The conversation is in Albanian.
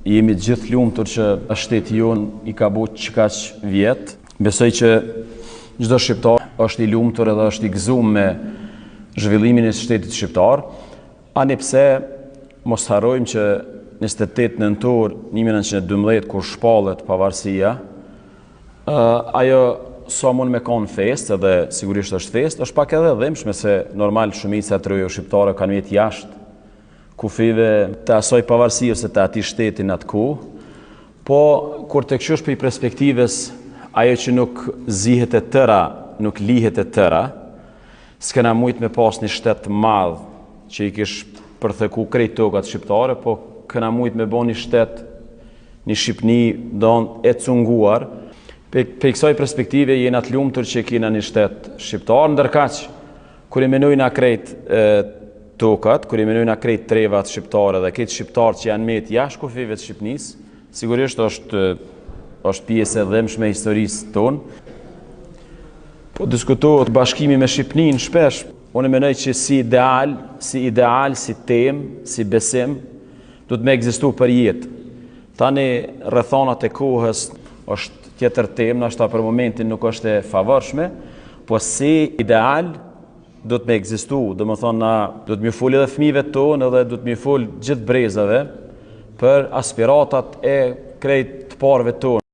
Jemi gjithë lumtur që shteti jonë i ka bërë çkaq vjet. Besoj që çdo shqiptar është i lumtur edhe është i gëzuar me zhvillimin e shtetit shqiptar. Ani pse mos harrojmë që 28 nëntor 1912 kur shpallet pavarësia, ajo sa mund me kanë fest, edhe sigurisht është fest, është pak edhe dhimbshme se normal shumica e trojave shqiptare kanë jetë jashtë kufive të asaj pavarësie ose të atij shteti në atë kohë, po kur të këshosh për perspektivës ajo që nuk zihet e tëra, nuk lihet e tëra, s'kena mujt me pas një shtet madh që i kish përtheku krejt tokat shqiptare, po kena mujt me bo një shtet, një Shqipni don e cunguar. Pe kësaj perspektive jena të lumtur që kena një shtet shqiptar, ndërkaq kur i menojnë krejt tokat, kur i menojnë krejt trevat shqiptare dhe këtë shqiptar që janë met jashtë kufive të Shqipnisë, sigurisht është pjesë e dhimbshme e historisë tonë. Po diskutohet bashkimi me Shqipninë shpesh. Unë mendoj që si ideal, si temë, si besim, do të më ekzistu për jetë. Tani rrethonat e kohës është tjetër temë, ndoshta për momentin nuk është e favorshme, po si ideal do të më ekzistu, domethënë na do të më fol edhe fëmijëve tonë edhe do të më fol gjithë brezave për aspiratat e krejt të parëve tonë.